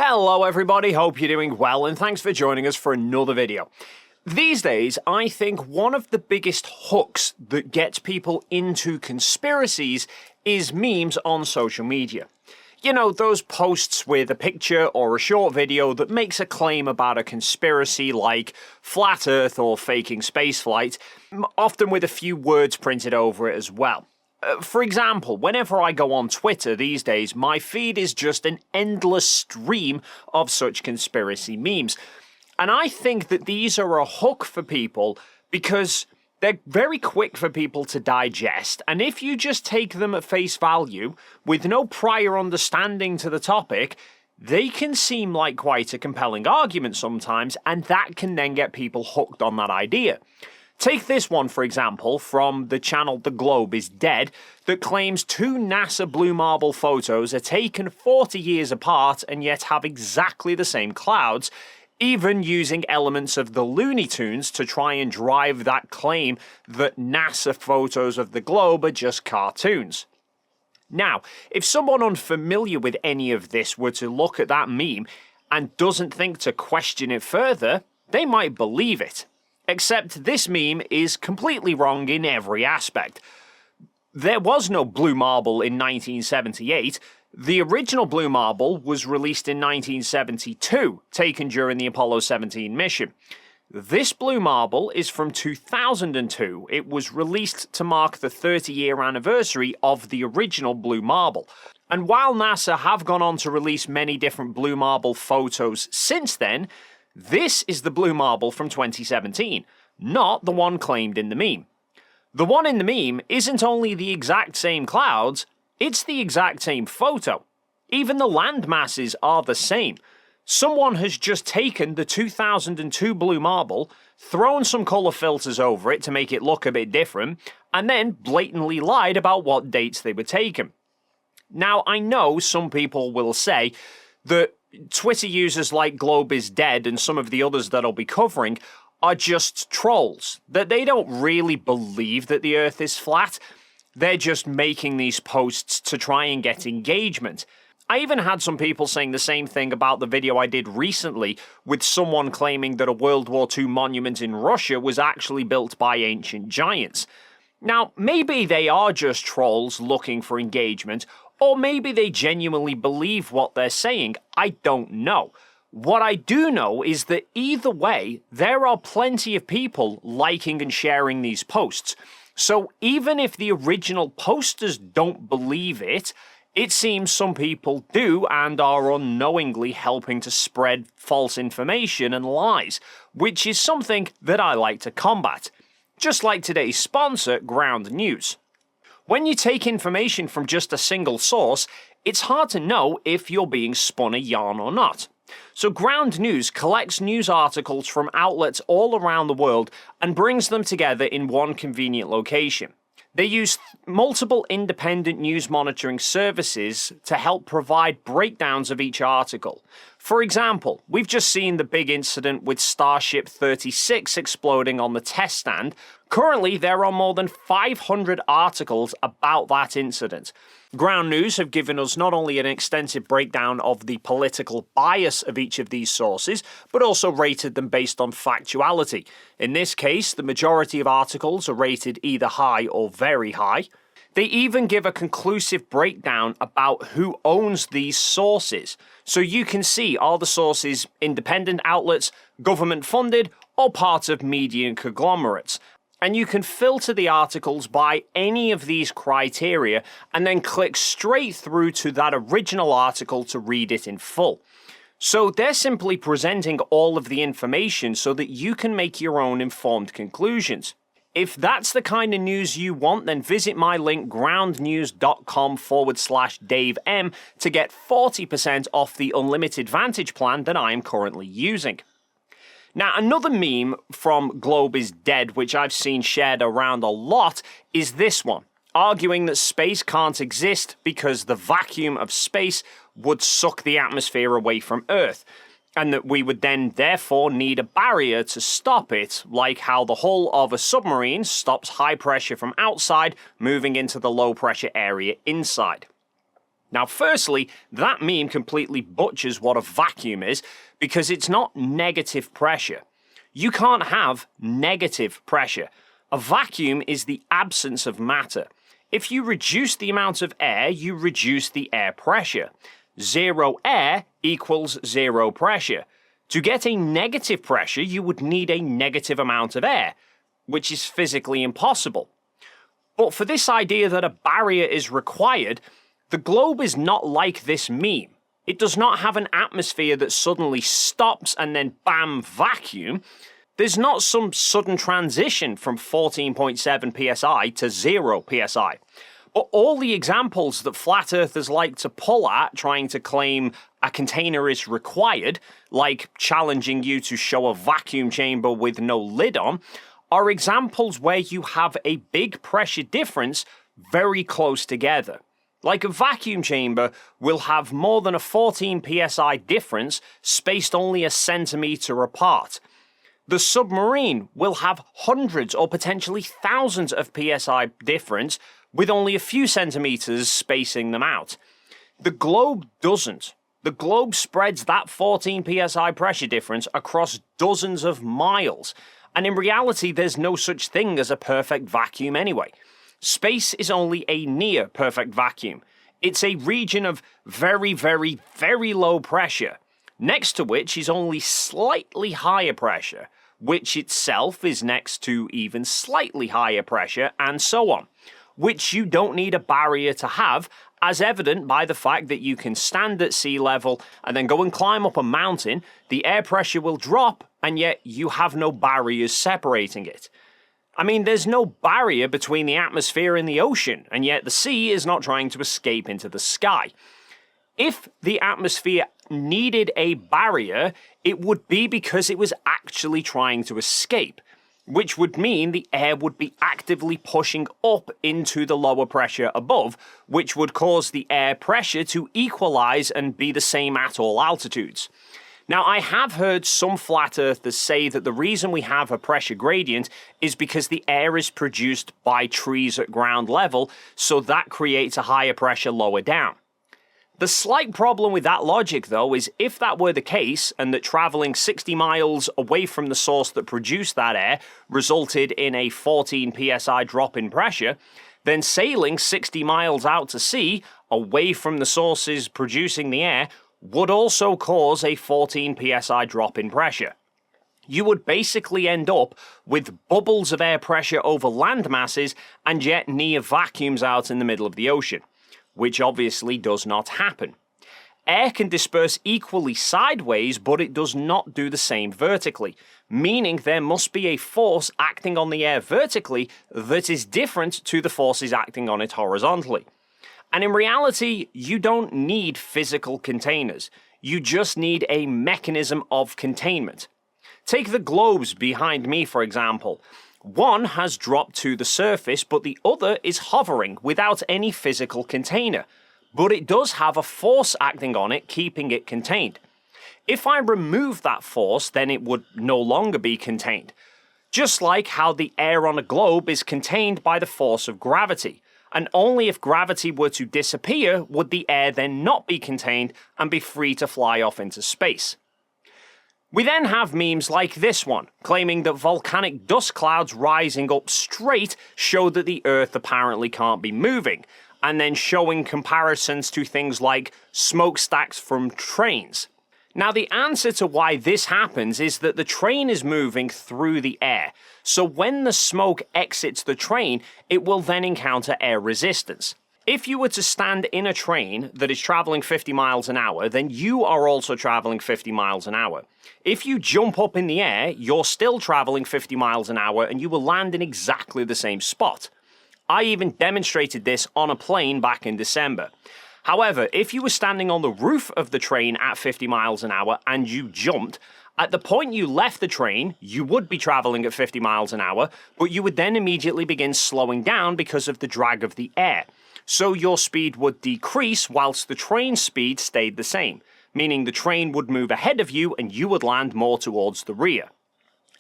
Hello everybody, hope you're doing well and thanks for joining us for another video. These days, I think one of the biggest hooks that gets people into conspiracies is memes on social media. You know, those posts with a picture or a short video that makes a claim about a conspiracy like flat earth or faking spaceflight, often with a few words printed over it as well. For example, whenever I go on Twitter these days, my feed is just an endless stream of such conspiracy memes. And I think that these are a hook for people because they're very quick for people to digest, and if you just take them at face value, with no prior understanding to the topic, they can seem like quite a compelling argument sometimes, and that can then get people hooked on that idea. Take this one, for example, from the channel The Globe is Dead, that claims two NASA blue marble photos are taken 40 years apart and yet have exactly the same clouds, even using elements of the Looney Tunes to try and drive that claim that NASA photos of the globe are just cartoons. Now, if someone unfamiliar with any of this were to look at that meme and doesn't think to question it further, they might believe it. Except this meme is completely wrong in every aspect. There was no blue marble in 1978. The original blue marble was released in 1972, taken during the Apollo 17 mission. This blue marble is from 2002. It was released to mark the 30-year anniversary of the original blue marble. And while NASA have gone on to release many different blue marble photos since then, this is the blue marble from 2017, not the one claimed in the meme. The one in the meme isn't only the exact same clouds, it's the exact same photo. Even the land masses are the same. Someone has just taken the 2002 blue marble, thrown some colour filters over it to make it look a bit different, and then blatantly lied about what dates they were taken. Now, I know some people will say that Twitter users like Globe is Dead and some of the others that I'll be covering are just trolls, that they don't really believe that the Earth is flat. They're just making these posts to try and get engagement. I even had some people saying the same thing about the video I did recently with someone claiming that a World War II monument in Russia was actually built by ancient giants. Now, maybe they are just trolls looking for engagement, or maybe they genuinely believe what they're saying. I don't know. What I do know is that either way, there are plenty of people liking and sharing these posts. So even if the original posters don't believe it, it seems some people do and are unknowingly helping to spread false information and lies, which is something that I like to combat. Just like today's sponsor, Ground News. When you take information from just a single source, it's hard to know if you're being spun a yarn or not. So Ground News collects news articles from outlets all around the world and brings them together in one convenient location. They use multiple independent news monitoring services to help provide breakdowns of each article. For example, we've just seen the big incident with Starship 36 exploding on the test stand. Currently, there are more than 500 articles about that incident. Ground News have given us not only an extensive breakdown of the political bias of each of these sources, but also rated them based on factuality. In this case, the majority of articles are rated either high or very high. They even give a conclusive breakdown about who owns these sources. So you can see, are the sources independent outlets, government funded, or part of media conglomerates. And you can filter the articles by any of these criteria and then click straight through to that original article to read it in full. So they're simply presenting all of the information so that you can make your own informed conclusions. If that's the kind of news you want, then visit my link groundnews.com/DaveM to get 40% off the Unlimited Vantage plan that I am currently using. Now, another meme from Globe is Dead, which I've seen shared around a lot, is this one, arguing that space can't exist because the vacuum of space would suck the atmosphere away from Earth, and that we would then therefore need a barrier to stop it, like how the hull of a submarine stops high pressure from outside moving into the low pressure area inside. Now, firstly, that meme completely butchers what a vacuum is because it's not negative pressure. You can't have negative pressure. A vacuum is the absence of matter. If you reduce the amount of air, you reduce the air pressure. Zero air equals zero pressure. To get a negative pressure, you would need a negative amount of air, which is physically impossible. But for this idea that a barrier is required, the globe is not like this meme. It does not have an atmosphere that suddenly stops and then bam, vacuum. There's not some sudden transition from 14.7 psi to 0 psi. But all the examples that flat earthers like to pull at trying to claim a container is required, like challenging you to show a vacuum chamber with no lid on, are examples where you have a big pressure difference very close together. Like a vacuum chamber will have more than a 14 psi difference spaced only a centimeter apart. The submarine will have hundreds or potentially thousands of psi difference with only a few centimeters spacing them out. The globe doesn't. The globe spreads that 14 psi pressure difference across dozens of miles, and in reality there's no such thing as a perfect vacuum anyway. Space is only a near perfect vacuum. It's a region of very, very, very low pressure, next to which is only slightly higher pressure, which itself is next to even slightly higher pressure, and so on, which you don't need a barrier to have, as evident by the fact that you can stand at sea level and then go and climb up a mountain, the air pressure will drop, and yet you have no barriers separating it. I mean, there's no barrier between the atmosphere and the ocean, and yet the sea is not trying to escape into the sky. If the atmosphere needed a barrier, it would be because it was actually trying to escape, which would mean the air would be actively pushing up into the lower pressure above, which would cause the air pressure to equalize and be the same at all altitudes. Now, I have heard some flat earthers say that the reason we have a pressure gradient is because the air is produced by trees at ground level, so that creates a higher pressure lower down. The slight problem with that logic, though, is if that were the case, and that travelling 60 miles away from the source that produced that air resulted in a 14 psi drop in pressure, then sailing 60 miles out to sea, away from the sources producing the air, would also cause a 14 psi drop in pressure. You would basically end up with bubbles of air pressure over land masses and yet near vacuums out in the middle of the ocean, which obviously does not happen. Air can disperse equally sideways, but it does not do the same vertically, meaning there must be a force acting on the air vertically that is different to the forces acting on it horizontally. And in reality, you don't need physical containers. You just need a mechanism of containment. Take the globes behind me, for example. One has dropped to the surface, but the other is hovering without any physical container. But it does have a force acting on it, keeping it contained. If I remove that force, then it would no longer be contained. Just like how the air on a globe is contained by the force of gravity. And only if gravity were to disappear would the air then not be contained and be free to fly off into space. We then have memes like this one, claiming that volcanic dust clouds rising up straight show that the Earth apparently can't be moving, and then showing comparisons to things like smokestacks from trains. Now, the answer to why this happens is that the train is moving through the air, so when the smoke exits the train, it will then encounter air resistance. If you were to stand in a train that is traveling 50 miles an hour, then you are also traveling 50 miles an hour. If you jump up in the air, you're still traveling 50 miles an hour and you will land in exactly the same spot. I even demonstrated this on a plane back in December. However, if you were standing on the roof of the train at 50 miles an hour and you jumped, at the point you left the train, you would be traveling at 50 miles an hour, but you would then immediately begin slowing down because of the drag of the air. So your speed would decrease whilst the train's speed stayed the same, meaning the train would move ahead of you and you would land more towards the rear.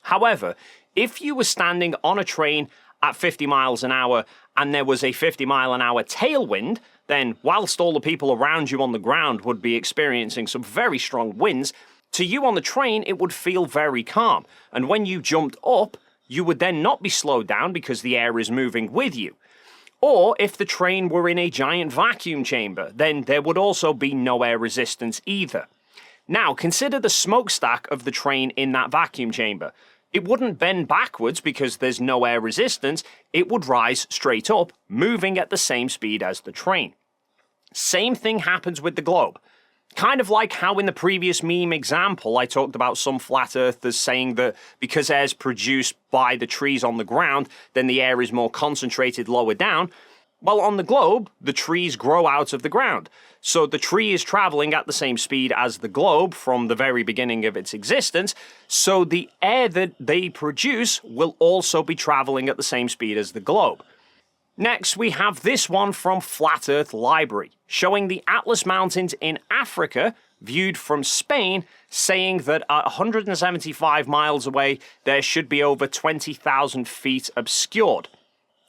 However, if you were standing on a train at 50 miles an hour and there was a 50 mile an hour tailwind, then whilst all the people around you on the ground would be experiencing some very strong winds, to you on the train it would feel very calm. And when you jumped up, you would then not be slowed down because the air is moving with you. Or if the train were in a giant vacuum chamber, then there would also be no air resistance either. Now, consider the smokestack of the train in that vacuum chamber. It wouldn't bend backwards because there's no air resistance, it would rise straight up, moving at the same speed as the train. Same thing happens with the globe. Kind of like how in the previous meme example I talked about some flat earthers saying that because air is produced by the trees on the ground, then the air is more concentrated lower down. Well, on the globe, the trees grow out of the ground. So the tree is traveling at the same speed as the globe from the very beginning of its existence, so the air that they produce will also be traveling at the same speed as the globe. Next, we have this one from Flat Earth Library, showing the Atlas Mountains in Africa, viewed from Spain, saying that at 175 miles away, there should be over 20,000 feet obscured.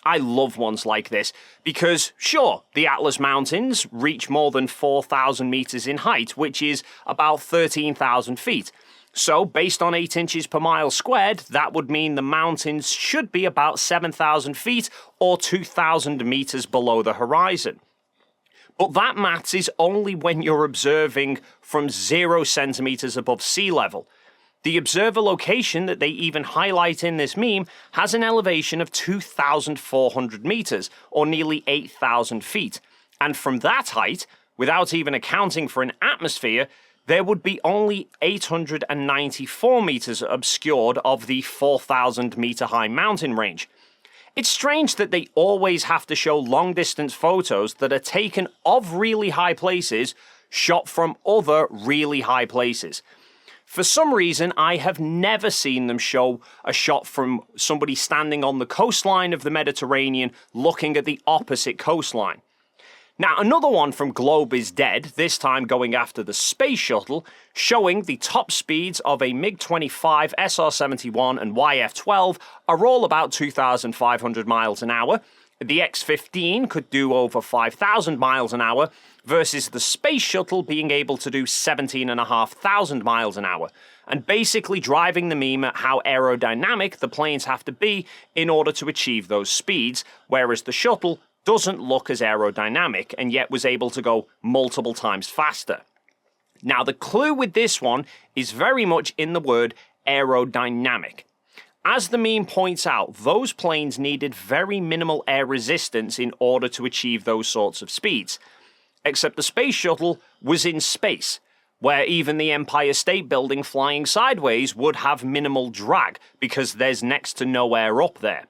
I love ones like this, because sure, the Atlas Mountains reach more than 4,000 meters in height, which is about 13,000 feet. So, based on 8 inches per mile squared, that would mean the mountains should be about 7,000 feet or 2,000 meters below the horizon. But that maths is only when you're observing from 0 centimeters above sea level. The observer location that they even highlight in this meme has an elevation of 2,400 meters, or nearly 8,000 feet. And from that height, without even accounting for an atmosphere, there would be only 894 meters obscured of the 4,000 meter high mountain range. It's strange that they always have to show long distance photos that are taken of really high places, shot from other really high places. For some reason, I have never seen them show a shot from somebody standing on the coastline of the Mediterranean looking at the opposite coastline. Now, another one from Globe is Dead, this time going after the space shuttle, showing the top speeds of a MiG-25, SR-71 and YF-12 are all about 2,500 miles an hour. The X-15 could do over 5,000 miles an hour, versus the space shuttle being able to do 17,500 miles an hour, and basically driving the meme at how aerodynamic the planes have to be in order to achieve those speeds, whereas the shuttle doesn't look as aerodynamic and yet was able to go multiple times faster. Now, the clue with this one is very much in the word aerodynamic. As the meme points out, those planes needed very minimal air resistance in order to achieve those sorts of speeds. Except the space shuttle was in space, where even the Empire State Building flying sideways would have minimal drag because there's next to no air up there.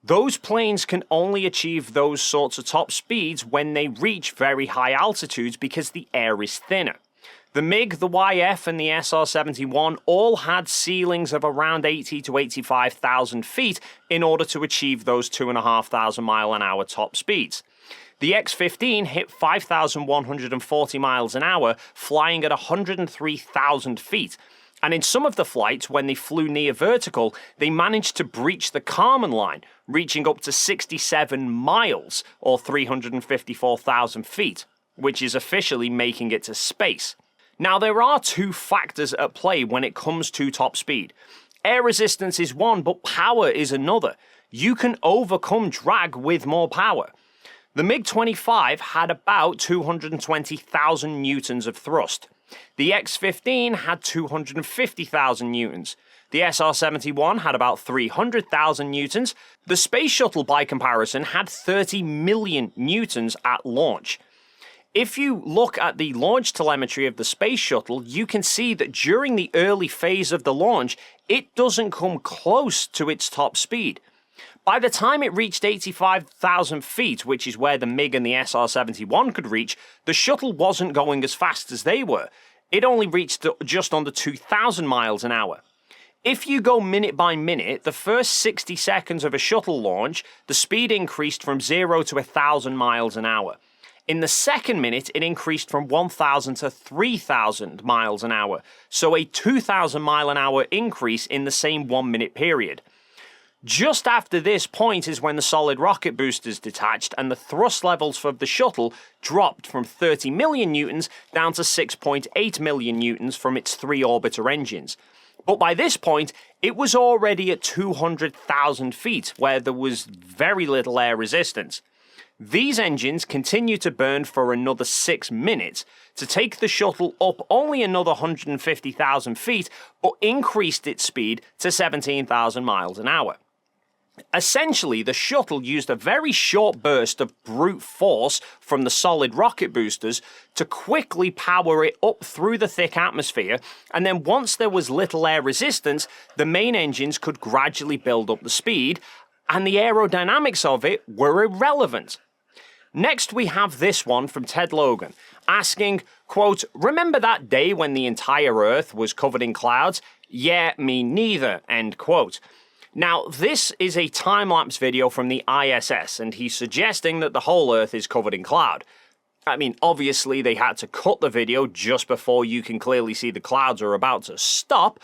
Those planes can only achieve those sorts of top speeds when they reach very high altitudes because the air is thinner. The MiG, the YF, and the SR-71 all had ceilings of around 80 to 85,000 feet in order to achieve those 2,500 mile an hour top speeds. The X-15 hit 5,140 miles an hour, flying at 103,000 feet. And in some of the flights, when they flew near vertical, they managed to breach the Kármán line, reaching up to 67 miles, or 354,000 feet, which is officially making it to space. Now, there are two factors at play when it comes to top speed. Air resistance is one, but power is another. You can overcome drag with more power. The MiG-25 had about 220,000 newtons of thrust. The X-15 had 250,000 newtons. The SR-71 had about 300,000 newtons. The Space Shuttle, by comparison, had 30 million newtons at launch. If you look at the launch telemetry of the Space Shuttle, you can see that during the early phase of the launch, it doesn't come close to its top speed. By the time it reached 85,000 feet, which is where the MiG and the SR-71 could reach, the shuttle wasn't going as fast as they were. It only reached just under 2,000 miles an hour. If you go minute by minute, the first 60 seconds of a shuttle launch, the speed increased from 0 to 1,000 miles an hour. In the second minute, it increased from 1,000 to 3,000 miles an hour, so a 2,000 mile an hour increase in the same 1 minute period. Just after this point is when the solid rocket boosters detached and the thrust levels for the shuttle dropped from 30 million newtons down to 6.8 million newtons from its 3 orbiter engines. But by this point, it was already at 200,000 feet, where there was very little air resistance. These engines continued to burn for another 6 minutes to take the shuttle up only another 150,000 feet, but increased its speed to 17,000 miles an hour. Essentially, the shuttle used a very short burst of brute force from the solid rocket boosters to quickly power it up through the thick atmosphere, and then once there was little air resistance, the main engines could gradually build up the speed, and the aerodynamics of it were irrelevant. Next we have this one from Ted Logan, asking, quote, "Remember that day when the entire Earth was covered in clouds? Yeah, me neither," end quote. Now, this is a time-lapse video from the ISS, and he's suggesting that the whole Earth is covered in cloud. I mean, obviously they had to cut the video just before you can clearly see the clouds are about to stop,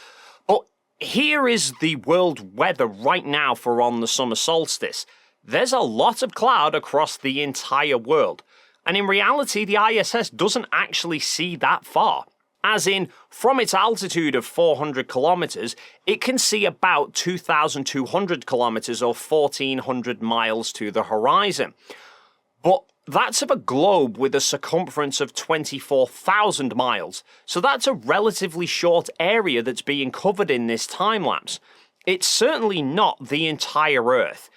but here is the world weather right now for on the summer solstice. There's a lot of cloud across the entire world, and in reality the ISS doesn't actually see that far. As in, from its altitude of 400 kilometers, it can see about 2,200 kilometers or 1,400 miles to the horizon. But that's of a globe with a circumference of 24,000 miles, so that's a relatively short area that's being covered in this time-lapse. It's certainly not the entire Earth.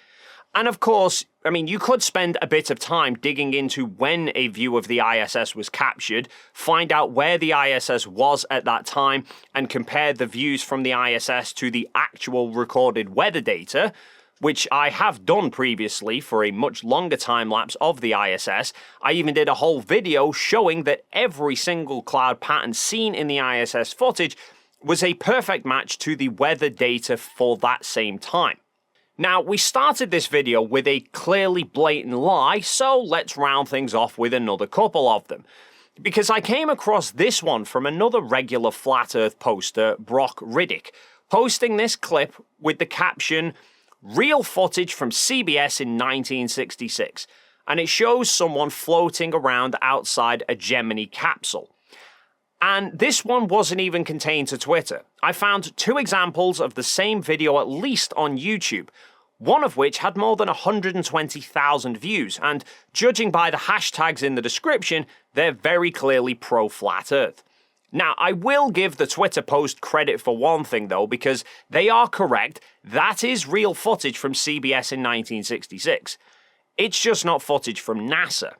And of course, I mean, you could spend a bit of time digging into when a view of the ISS was captured, find out where the ISS was at that time, and compare the views from the ISS to the actual recorded weather data, which I have done previously for a much longer time-lapse of the ISS. I even did a whole video showing that every single cloud pattern seen in the ISS footage was a perfect match to the weather data for that same time. Now, we started this video with a clearly blatant lie, so let's round things off with another couple of them. Because I came across this one from another regular Flat Earth poster, Brock Riddick, posting this clip with the caption, "Real footage from CBS in 1966, and it shows someone floating around outside a Gemini capsule." And this one wasn't even contained to Twitter. I found 2 examples of the same video at least on YouTube, one of which had more than 120,000 views, and judging by the hashtags in the description, they're very clearly pro-Flat Earth. Now, I will give the Twitter post credit for one thing though, because they are correct, that is real footage from CBS in 1966. It's just not footage from NASA.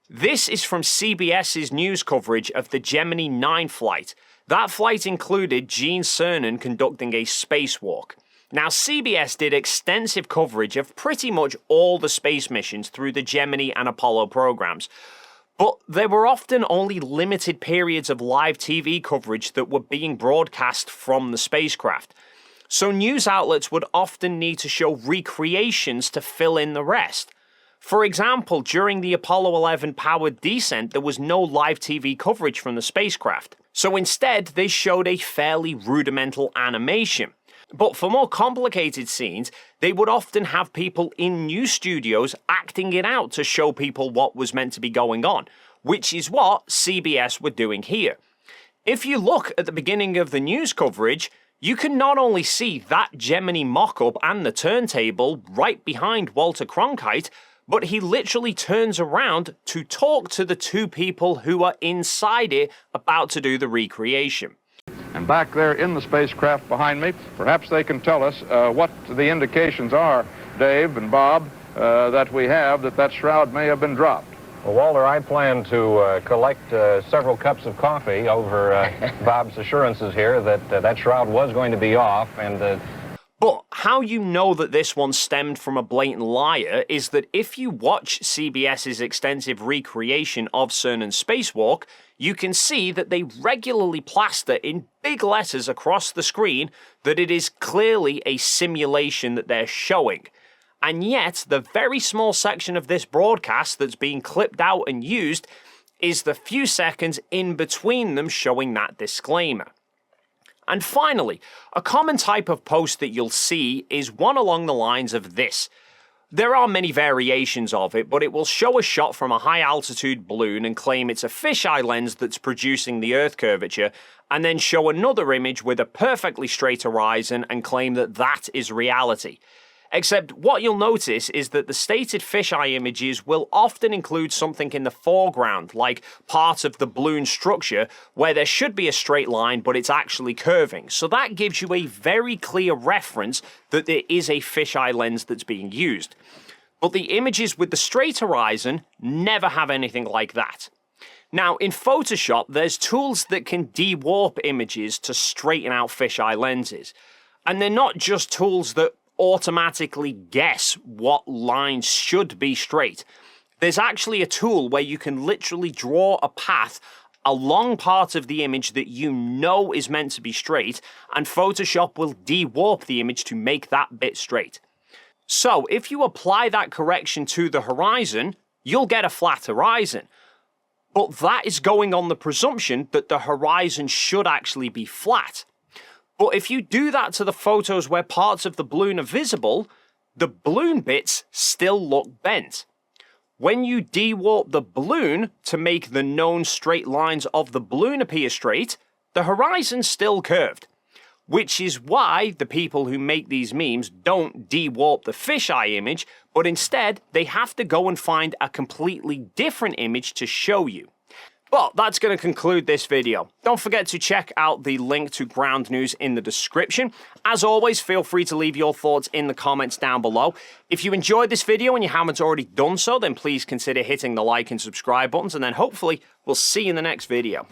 This is from CBS's news coverage of the Gemini 9 flight. That flight included Gene Cernan conducting a spacewalk. Now, CBS did extensive coverage of pretty much all the space missions through the Gemini and Apollo programs, but there were often only limited periods of live TV coverage that were being broadcast from the spacecraft. So news outlets would often need to show recreations to fill in the rest. For example, during the Apollo 11 powered descent, there was no live TV coverage from the spacecraft. So instead, they showed a fairly rudimental animation. But for more complicated scenes, they would often have people in news studios acting it out to show people what was meant to be going on, which is what CBS were doing here. If you look at the beginning of the news coverage, you can not only see that Gemini mock-up and the turntable right behind Walter Cronkite, but he literally turns around to talk to the 2 people who are inside it about to do the recreation. And back there in the spacecraft behind me, perhaps they can tell us what the indications are, Dave and Bob, that we have that shroud may have been dropped. Well, Walter, I plan to collect several cups of coffee over Bob's assurances here that that shroud was going to be off, and But how you know that this one stemmed from a blatant liar is that if you watch CBS's extensive recreation of Cernan's spacewalk, you can see that they regularly plaster in big letters across the screen that it is clearly a simulation that they're showing. And yet, the very small section of this broadcast that's being clipped out and used is the few seconds in between them showing that disclaimer. And finally, a common type of post that you'll see is one along the lines of this. There are many variations of it, but it will show a shot from a high-altitude balloon and claim it's a fisheye lens that's producing the Earth curvature, and then show another image with a perfectly straight horizon and claim that that is reality. Except what you'll notice is that the stated fisheye images will often include something in the foreground, like part of the balloon structure, where there should be a straight line but it's actually curving. So that gives you a very clear reference that there is a fisheye lens that's being used. But the images with the straight horizon never have anything like that. Now, in Photoshop, there's tools that can de-warp images to straighten out fisheye lenses. And they're not just tools that automatically guess what lines should be straight. There's actually a tool where you can literally draw a path along part of the image that you know is meant to be straight, and Photoshop will de-warp the image to make that bit straight. So if you apply that correction to the horizon, you'll get a flat horizon. But that is going on the presumption that the horizon should actually be flat. But if you do that to the photos where parts of the balloon are visible, the balloon bits still look bent. When you de-warp the balloon to make the known straight lines of the balloon appear straight, the horizon's still curved. Which is why the people who make these memes don't de-warp the fisheye image, but instead they have to go and find a completely different image to show you. Well, that's going to conclude this video. Don't forget to check out the link to Ground News in the description. As always, feel free to leave your thoughts in the comments down below. If you enjoyed this video and you haven't already done so, then please consider hitting the like and subscribe buttons, and then hopefully we'll see you in the next video.